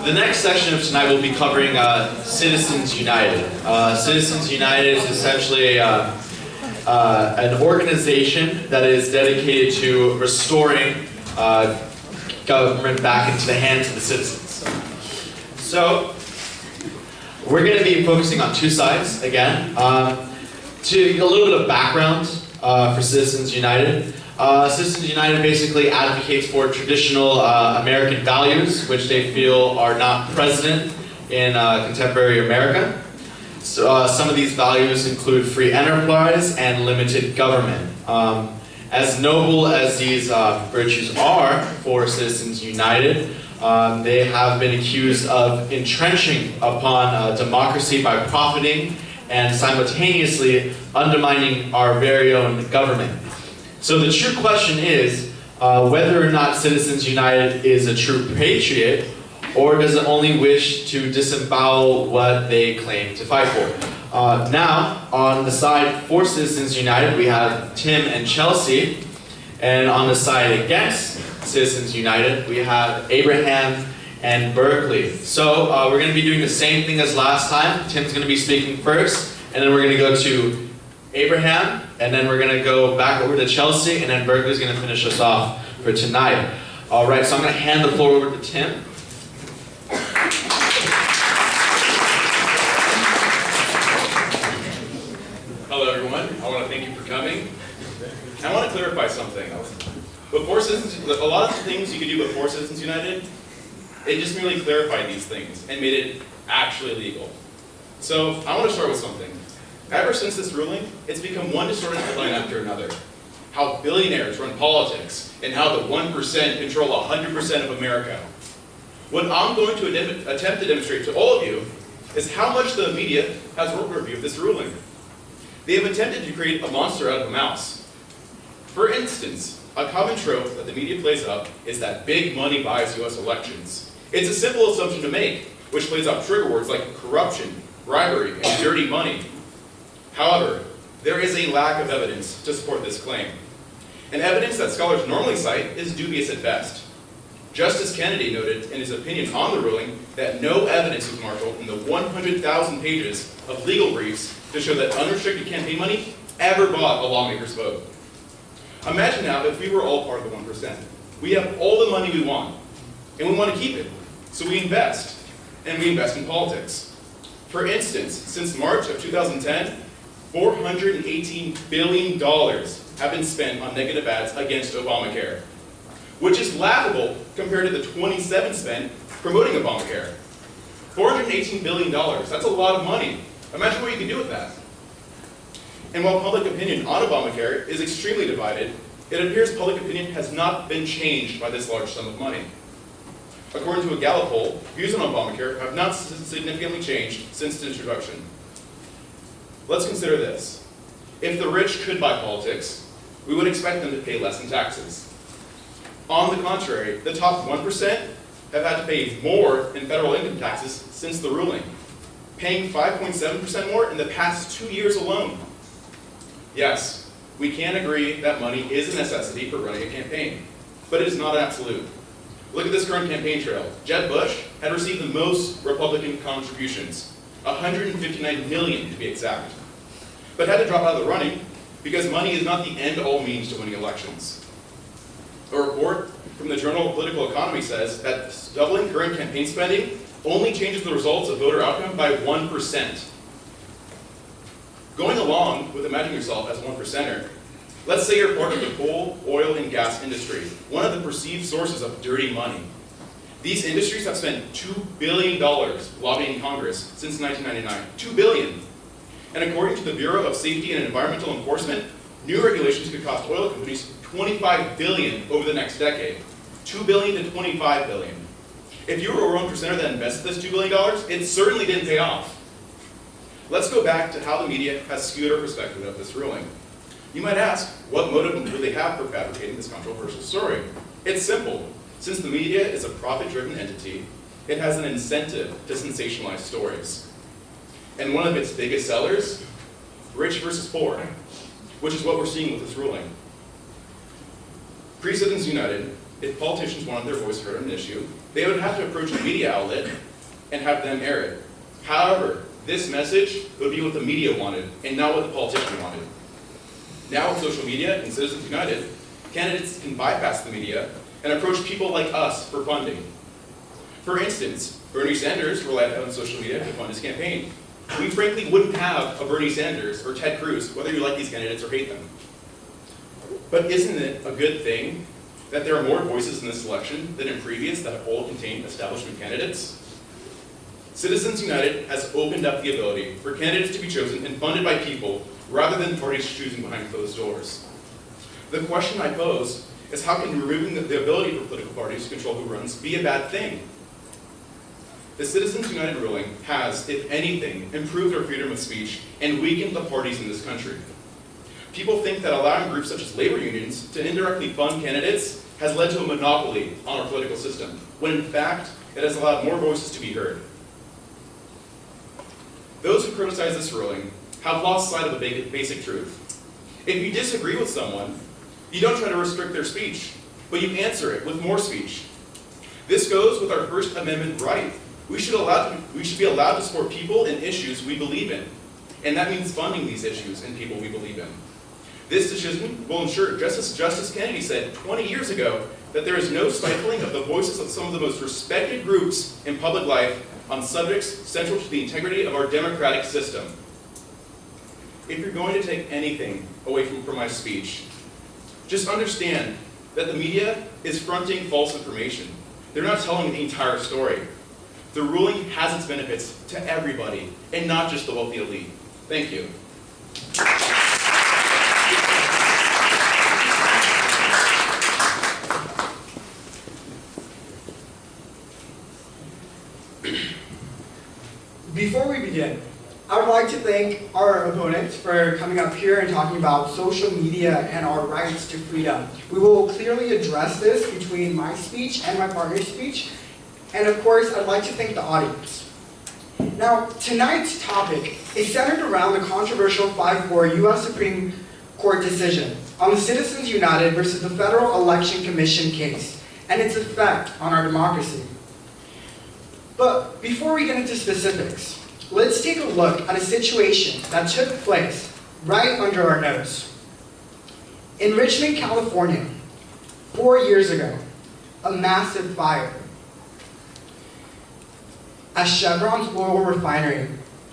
The next session of tonight will be covering Citizens United. Citizens United is essentially an organization that is dedicated to restoring government back into the hands of the citizens. So, we're going to be focusing on two sides again. To a little bit of background for Citizens United. Citizens United basically advocates for traditional American values, which they feel are not present in contemporary America. So, some of these values include free enterprise and limited government. As noble as these virtues are for Citizens United, they have been accused of entrenching upon democracy by profiting and simultaneously undermining our very own government. So the true question is whether or not Citizens United is a true patriot, or does it only wish to disembowel what they claim to fight for. Now, on the side for Citizens United, we have Tim and Chelsea, and on the side against Citizens United, we have Abraham and Berkeley. So we're going to be doing the same thing as last time. Tim's going to be speaking first, and then we're going to go to Abraham, and then we're going to go back over to Chelsea, and then Berkeley's going to finish us off for tonight. All right, so I'm going to hand the floor over to Tim. Hello, everyone. I want to thank you for coming. I want to clarify something. Before a lot of the things you could do before Citizens United, it just merely clarified these things and made it actually legal. So I want to start with something. Ever since this ruling, it's become one distorted headline after another. How billionaires run politics, and how the 1% control 100% of America. What I'm going to attempt to demonstrate to all of you is how much the media has overviewed this ruling. They have attempted to create a monster out of a mouse. For instance, a common trope that the media plays up is that big money buys US elections. It's a simple assumption to make, which plays out trigger words like corruption, bribery, and dirty money. However, there is a lack of evidence to support this claim. And evidence that scholars normally cite is dubious at best. Justice Kennedy noted in his opinion on the ruling that no evidence was marshaled in the 100,000 pages of legal briefs to show that unrestricted campaign money ever bought a lawmaker's vote. Imagine now if we were all part of the 1%. We have all the money we want, and we want to keep it. So we invest, and we invest in politics. For instance, since March of 2010, $418 billion have been spent on negative ads against Obamacare, which is laughable compared to the 27 spent promoting Obamacare. $418 billion, that's a lot of money. Imagine what you can do with that. And while public opinion on Obamacare is extremely divided, it appears public opinion has not been changed by this large sum of money. According to a Gallup poll, views on Obamacare have not significantly changed since its introduction. Let's consider this. If the rich could buy politics, we would expect them to pay less in taxes. On the contrary, the top 1% have had to pay more in federal income taxes since the ruling, paying 5.7% more in the past 2 years alone. Yes, we can agree that money is a necessity for running a campaign, but it is not absolute. Look at this current campaign trail. Jeb Bush had received the most Republican contributions, 159 million to be exact, but had to drop out of the running because money is not the end-all means to winning elections. A report from the Journal of Political Economy says that doubling current campaign spending only changes the results of voter outcome by 1%. Going along with imagining yourself as a 1%er, let's say you're part of the coal, oil, and gas industry, one of the perceived sources of dirty money. These industries have spent $2 billion lobbying Congress since 1999. $2 billion. And according to the Bureau of Safety and Environmental Enforcement, new regulations could cost oil companies $25 billion over the next decade. $2 billion to $25 billion. If you were a 1%er that invested this $2 billion, it certainly didn't pay off. Let's go back to how the media has skewed our perspective of this ruling. You might ask, what motive would they have for fabricating this controversial story? It's simple. Since the media is a profit-driven entity, it has an incentive to sensationalize stories. And one of its biggest sellers, rich versus poor, which is what we're seeing with this ruling. Pre-Citizens United, if politicians wanted their voice heard on an issue, they would have to approach a media outlet and have them air it. However, this message would be what the media wanted and not what the politician wanted. Now with social media and Citizens United, candidates can bypass the media and approach people like us for funding. For instance, Bernie Sanders relied on social media to fund his campaign. We frankly wouldn't have a Bernie Sanders or Ted Cruz, whether you like these candidates or hate them. But isn't it a good thing that there are more voices in this election than in previous that have all contained establishment candidates? Citizens United has opened up the ability for candidates to be chosen and funded by people rather than parties choosing behind closed doors. The question I pose is, how can removing the ability for political parties to control who runs be a bad thing? The Citizens United ruling has, if anything, improved our freedom of speech and weakened the parties in this country. People think that allowing groups such as labor unions to indirectly fund candidates has led to a monopoly on our political system, when in fact, it has allowed more voices to be heard. Those who criticize this ruling have lost sight of the basic truth. If you disagree with someone, you don't try to restrict their speech, but you answer it with more speech. This goes with our First Amendment right. We should be allowed to support people and issues we believe in, and that means funding these issues and people we believe in. This decision will ensure, just as Justice Kennedy said 20 years ago, that there is no stifling of the voices of some of the most respected groups in public life on subjects central to the integrity of our democratic system. If you're going to take anything away from my speech, just understand that the media is fronting false information. They're not telling the entire story. The ruling has its benefits to everybody, and not just the wealthy elite. Thank you. Before we begin, I would like to thank our opponents for coming up here and talking about social media and our rights to freedom. We will clearly address this between my speech and my partner's speech. And of course, I'd like to thank the audience. Now, tonight's topic is centered around the controversial 5-4 U.S. Supreme Court decision on the Citizens United versus the Federal Election Commission case and its effect on our democracy. But before we get into specifics, let's take a look at a situation that took place right under our nose. In Richmond, California, 4 years ago, a massive fire at Chevron's oil refinery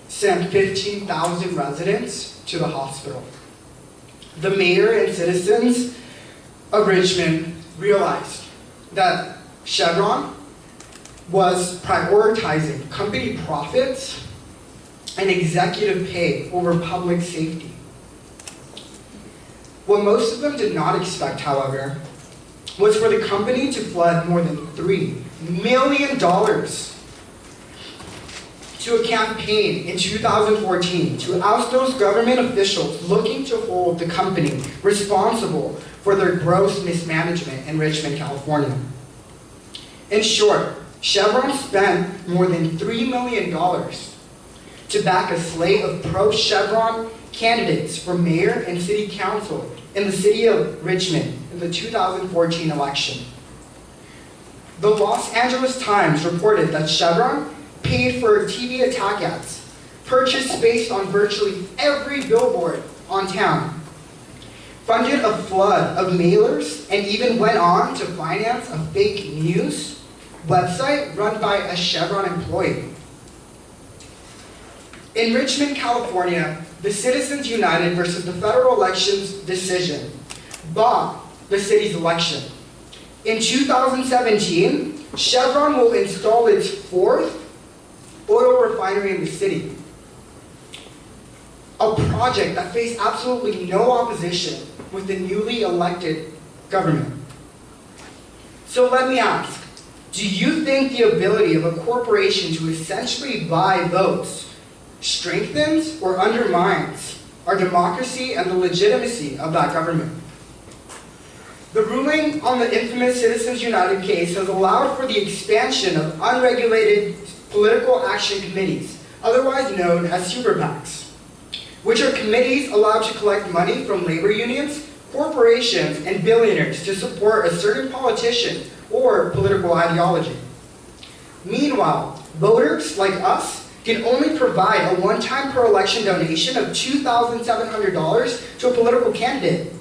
sent 15,000 residents to the hospital. The mayor and citizens of Richmond realized that Chevron was prioritizing company profits and executive pay over public safety. What most of them did not expect, however, was for the company to flood more than $3 million to a campaign in 2014 to oust those government officials looking to hold the company responsible for their gross mismanagement in Richmond, California. In short, Chevron spent more than $3 million to back a slate of pro-Chevron candidates for mayor and city council in the city of Richmond in the 2014 election. The Los Angeles Times reported that Chevron paid for TV attack ads, purchased based on virtually every billboard on town, funded a flood of mailers, and even went on to finance a fake news website run by a Chevron employee. In Richmond, California, the Citizens United versus the Federal Elections decision bought the city's election. In 2017, Chevron will install its 4th oil refinery in the city. A project that faced absolutely no opposition with the newly elected government. So let me ask, do you think the ability of a corporation to essentially buy votes strengthens or undermines our democracy and the legitimacy of that government? The ruling on the infamous Citizens United case has allowed for the expansion of unregulated political action committees, otherwise known as super PACs, which are committees allowed to collect money from labor unions corporations, and billionaires to support a certain politician or political ideology. Meanwhile, voters like us can only provide a one-time per election donation of $2,700 to a political candidate.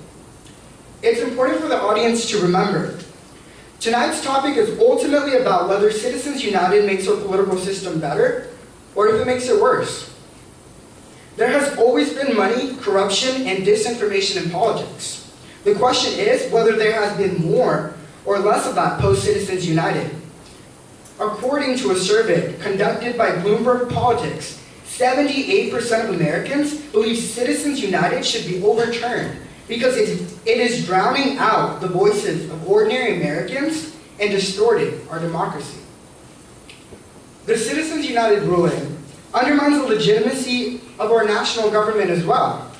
It's important for the audience to remember, tonight's topic is ultimately about whether Citizens United makes our political system better or if it makes it worse. There has always been money, corruption, and disinformation in politics. The question is whether there has been more or less of that post-Citizens United. According to a survey conducted by Bloomberg Politics, 78% of Americans believe Citizens United should be overturned because it is drowning out the voices of ordinary Americans and distorting our democracy. The Citizens United ruling undermines the legitimacy of our national government as well.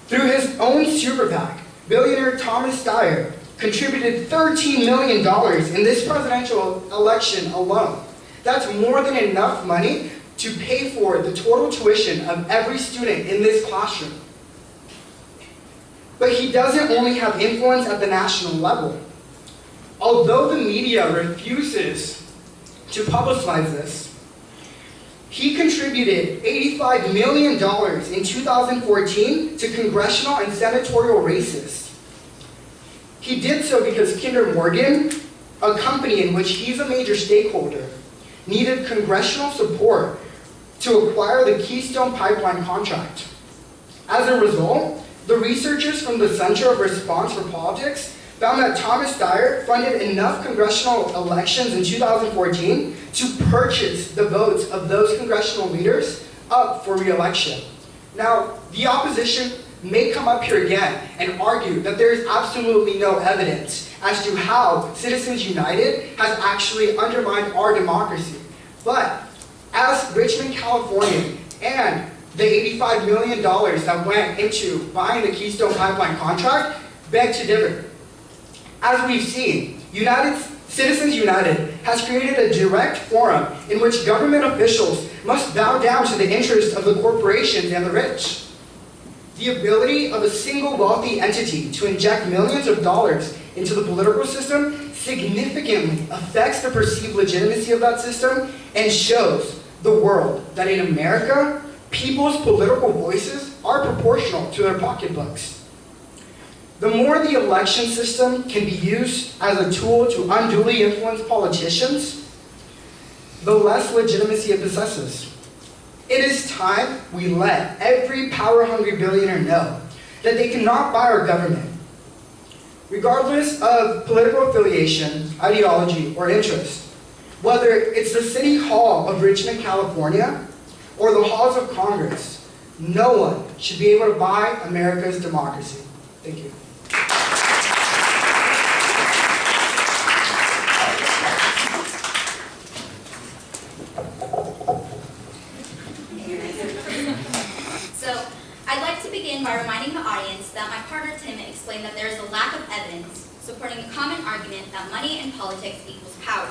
Through his own super PAC, billionaire Thomas Dyer contributed $13 million in this presidential election alone. That's more than enough money to pay for the total tuition of every student in this classroom. But he doesn't only have influence at the national level. Although the media refuses to publicize this, he contributed $85 million in 2014 to congressional and senatorial races. He did so because Kinder Morgan, a company in which he's a major stakeholder, needed congressional support to acquire the Keystone Pipeline contract. As a result, the researchers from the Center of Response for Politics found that Thomas Dyer funded enough congressional elections in 2014 to purchase the votes of those congressional leaders up for re-election. Now, the opposition may come up here again and argue that there is absolutely no evidence as to how Citizens United has actually undermined our democracy. But as Richmond, California, and the $85 million that went into buying the Keystone Pipeline contract beg to differ. As we've seen, Citizens United has created a direct forum in which government officials must bow down to the interests of the corporations and the rich. The ability of a single wealthy entity to inject millions of dollars into the political system significantly affects the perceived legitimacy of that system and shows the world that in America, people's political voices are proportional to their pocketbooks. The more the election system can be used as a tool to unduly influence politicians, the less legitimacy it possesses. It is time we let every power-hungry billionaire know that they cannot buy our government. Regardless of political affiliation, ideology, or interest, whether it's the City Hall of Richmond, California, or the halls of Congress, no one should be able to buy America's democracy. Thank you. By reminding the audience that my partner Tim explained that there is a lack of evidence supporting the common argument that money in politics equals power.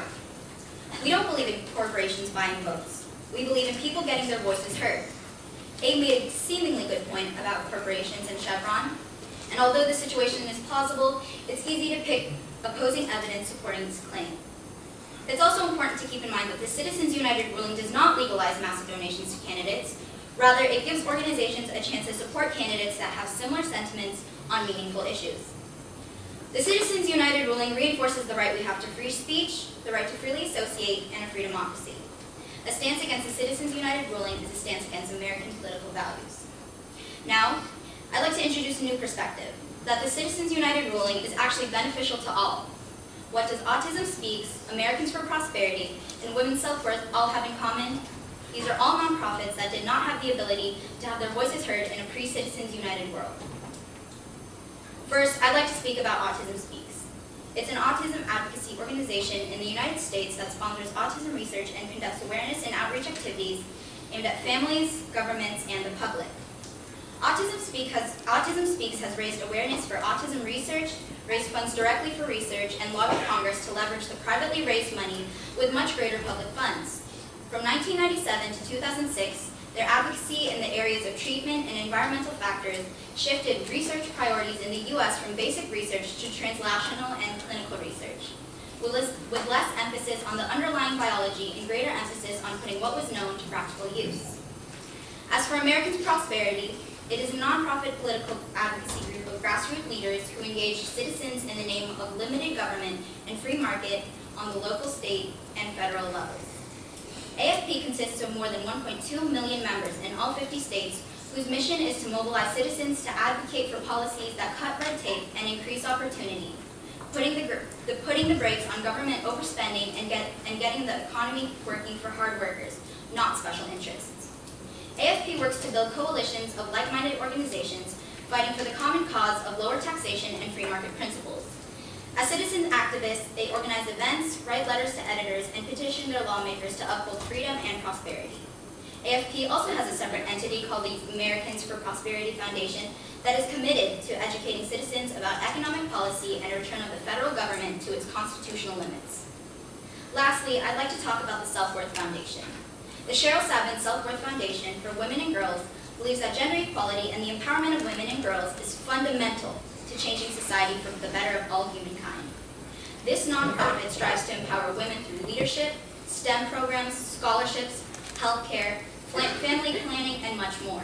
We don't believe in corporations buying votes. We believe in people getting their voices heard. Abe made a seemingly good point about corporations and Chevron, and although the situation is plausible, it's easy to pick opposing evidence supporting this claim. It's also important to keep in mind that the Citizens United ruling does not legalize massive donations to candidates. Rather, it gives organizations a chance to support candidates that have similar sentiments on meaningful issues. The Citizens United ruling reinforces the right we have to free speech, the right to freely associate, and a free democracy. A stance against the Citizens United ruling is a stance against American political values. Now, I'd like to introduce a new perspective, that the Citizens United ruling is actually beneficial to all. What does Autism Speaks, Americans for Prosperity, and Women's Self-Worth all have in common? These are all nonprofits that did not have the ability to have their voices heard in a pre-Citizens United world. First, I'd like to speak about Autism Speaks. It's an autism advocacy organization in the United States that sponsors autism research and conducts awareness and outreach activities aimed at families, governments, and the public. Autism Speaks has raised awareness for autism research, raised funds directly for research, and lobbied Congress to leverage the privately raised money with much greater public funds. From 1997 to 2006, Their advocacy in the areas of treatment and environmental factors shifted research priorities in the U.S. from basic research to translational and clinical research, with less emphasis on the underlying biology and greater emphasis on putting what was known to practical use. As for Americans' Prosperity, it is a nonprofit political advocacy group of grassroots leaders who engage citizens in the name of limited government and free market on the local, state, and federal levels. AFP consists of more than 1.2 million members in all 50 states whose mission is to mobilize citizens to advocate for policies that cut red tape and increase opportunity, putting the brakes on government overspending and getting the economy working for hard workers, not special interests. AFP works to build coalitions of like-minded organizations fighting for the common cause of lower taxation and free market principles. As citizen activists, they organize events, write letters to editors, and petition their lawmakers to uphold freedom and prosperity. AFP also has a separate entity called the Americans for Prosperity Foundation that is committed to educating citizens about economic policy and a return of the federal government to its constitutional limits. Lastly, I'd like to talk about the Self-Worth Foundation. The Cheryl Savin Self-Worth Foundation for Women and Girls believes that gender equality and the empowerment of women and girls is fundamental to changing society for the better of all humankind. This nonprofit strives to empower women through leadership, STEM programs, scholarships, healthcare, family planning, and much more.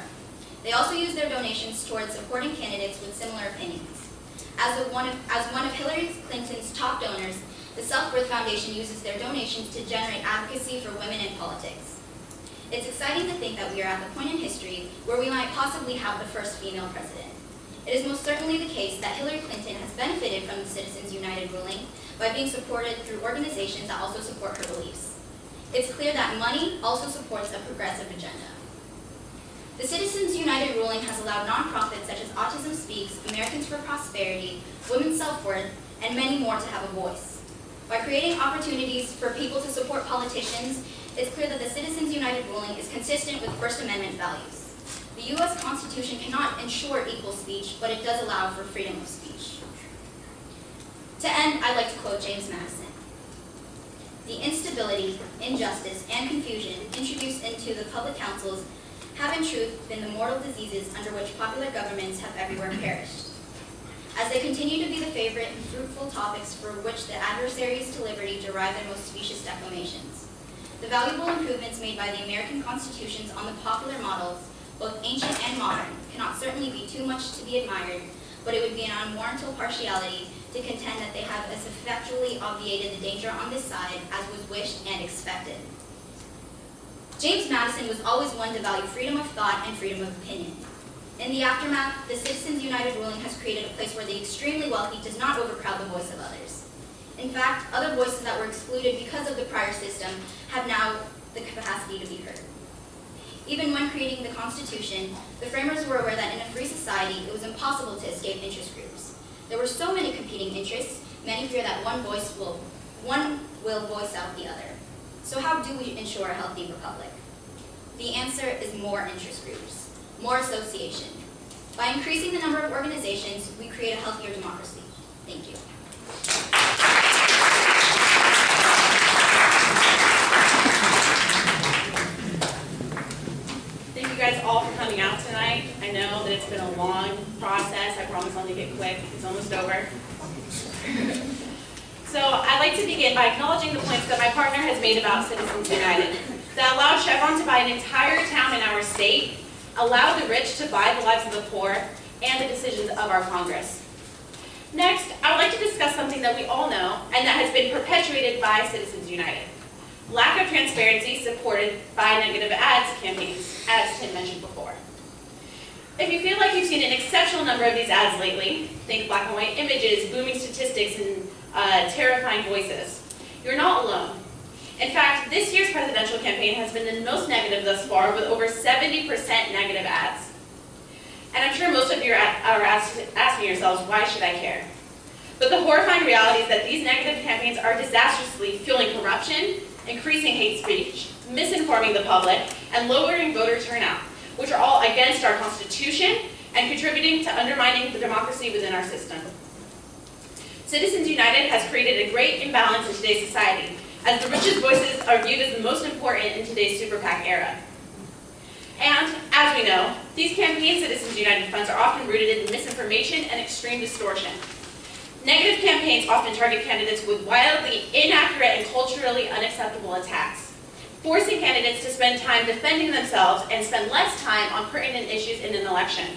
They also use their donations towards supporting candidates with similar opinions. As one of Hillary Clinton's top donors, the Self-Worth Foundation uses their donations to generate advocacy for women in politics. It's exciting to think that we are at the point in history where we might possibly have the first female president. It is most certainly the case that Hillary Clinton has benefited from the Citizens United ruling by being supported through organizations that also support her beliefs. It's clear that money also supports a progressive agenda. The Citizens United ruling has allowed nonprofits such as Autism Speaks, Americans for Prosperity, Women's Self-Worth, and many more to have a voice. By creating opportunities for people to support politicians, it's clear that the Citizens United ruling is consistent with First Amendment values. The U.S. Constitution cannot ensure equal speech, but it does allow for freedom of speech. To end, I'd like to quote James Madison. The instability, injustice, and confusion introduced into the public councils have in truth been the mortal diseases under which popular governments have everywhere perished. As they continue to be the favorite and fruitful topics for which the adversaries to liberty derive their most specious declamations. The valuable improvements made by the American constitutions on the popular models, both ancient and modern, cannot certainly be too much to be admired, but it would be an unwarrantable partiality to contend that they have as effectually obviated the danger on this side as was wished and expected. James Madison was always one to value freedom of thought and freedom of opinion. In the aftermath, the Citizens United ruling has created a place where the extremely wealthy does not overcrowd the voice of others. In fact, other voices that were excluded because of the prior system have now the capacity to be heard. Even when creating the Constitution, the framers were aware that in a free society, it was impossible to escape interest groups. There were so many competing interests, many fear that one will voice out the other. So how do we ensure a healthy republic? The answer is more interest groups, more association. By increasing the number of organizations, we create a healthier democracy. Thank you. Thank you guys all for coming out tonight. I know that it's been a long process. I promise I'll make it quick. It's almost over. So I'd like to begin by acknowledging the points that my partner has made about Citizens United that allowed Chevron to buy an entire town in our state, allow the rich to buy the lives of the poor, and the decisions of our Congress. Next, I would like to discuss something that we all know and that has been perpetuated by Citizens United. Lack of transparency supported by negative ads campaigns, as Tim mentioned before. If you feel like you've seen an exceptional number of these ads lately, think black and white images, booming statistics, and terrifying voices, you're not alone. In fact, this year's presidential campaign has been the most negative thus far, with over 70% negative ads. And I'm sure most of you are asking yourselves, why should I care? But the horrifying reality is that these negative campaigns are disastrously fueling corruption, increasing hate speech, misinforming the public, and lowering voter turnout, which are all against our Constitution and contributing to undermining the democracy within our system. Citizens United has created a great imbalance in today's society, as the richest voices are viewed as the most important in today's super PAC era. And, as we know, these campaign Citizens United funds are often rooted in misinformation and extreme distortion. Negative campaigns often target candidates with wildly inaccurate and culturally unacceptable attacks, forcing candidates to spend time defending themselves and spend less time on pertinent issues in an election.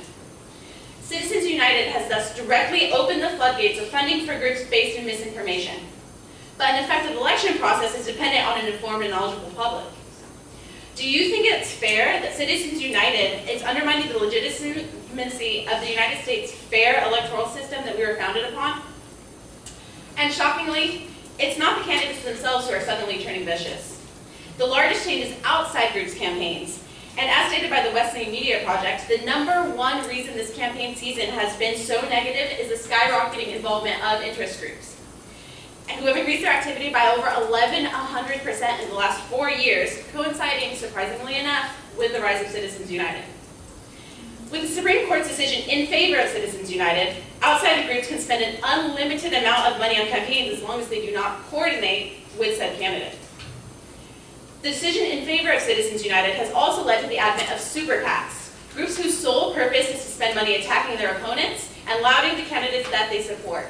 Citizens United has thus directly opened the floodgates of funding for groups based in misinformation. But an effective election process is dependent on an informed and knowledgeable public. Do you think it's fair that Citizens United is undermining the legitimacy of the United States' fair electoral system that we were founded upon? And shockingly, it's not the candidates themselves who are suddenly turning vicious. The largest change is outside groups' campaigns. And as stated by the Wesleyan Media Project, the number one reason this campaign season has been so negative is the skyrocketing involvement of interest groups, and who have increased their activity by over 1,100% in the last 4 years, coinciding, surprisingly enough, with the rise of Citizens United. With the Supreme Court's decision in favor of Citizens United, outside groups can spend an unlimited amount of money on campaigns as long as they do not coordinate with said candidate. The decision in favor of Citizens United has also led to the advent of super PACs, groups whose sole purpose is to spend money attacking their opponents and lauding the candidates that they support.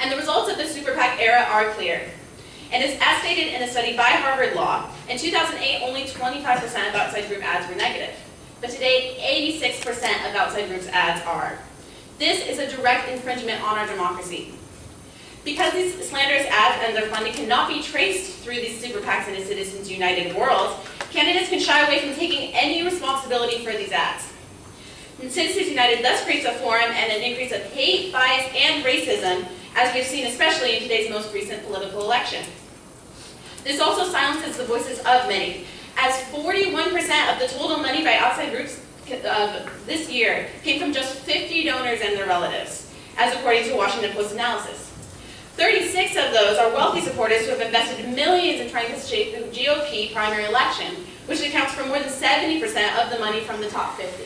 And the results of the super PAC era are clear. And as stated in a study by Harvard Law, in 2008, only 25% of outside group ads were negative. But today, 86% of outside groups' ads are. This is a direct infringement on our democracy. Because these slanderous ads and their funding cannot be traced through these super PACs in a Citizens United world, candidates can shy away from taking any responsibility for these ads. And Citizens United thus creates a forum and an increase of hate, bias, and racism, as we've seen especially in today's most recent political election. This also silences the voices of many, as 41% of the total money by outside groups this year came from just 50 donors and their relatives, as according to Washington Post analysis. 36 of those are wealthy supporters who have invested millions in trying to shape the GOP primary election, which accounts for more than 70% of the money from the top 50.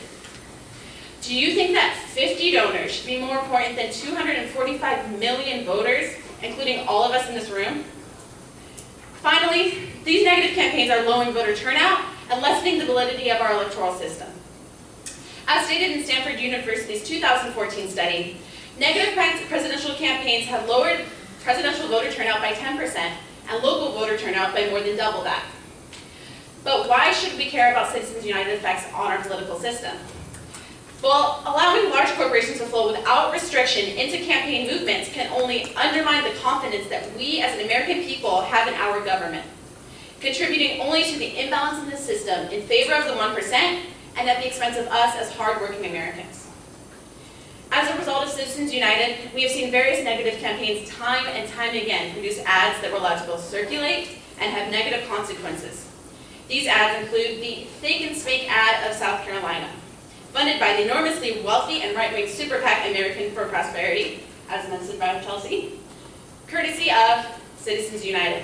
Do you think that 50 donors should be more important than 245 million voters, including all of us in this room? Finally, these negative campaigns are lowering voter turnout and lessening the validity of our electoral system. As stated in Stanford University's 2014 study, negative presidential campaigns have lowered presidential voter turnout by 10% and local voter turnout by more than double that. But why should we care about Citizens United effects on our political system? Well, allowing large corporations to flow without restriction into campaign movements can only undermine the confidence that we as an American people have in our government, contributing only to the imbalance in the system in favor of the 1% and at the expense of us as hardworking Americans. As a result of Citizens United, we have seen various negative campaigns time and time again produce ads that were allowed to both circulate and have negative consequences. These ads include the Think and Smake ad of South Carolina, funded by the enormously wealthy and right-wing super PAC American for Prosperity, as mentioned by Chelsea, courtesy of Citizens United.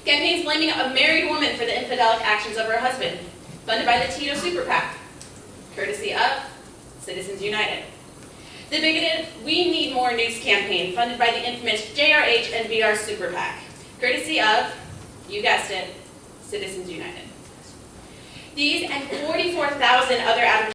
Campaigns blaming a married woman for the infidelic actions of her husband, funded by the Tito super PAC, courtesy of Citizens United. The bigoted We Need More News campaign, funded by the infamous JRH and VR super PAC, courtesy of, you guessed it, Citizens United. These and 44,000 other advertisements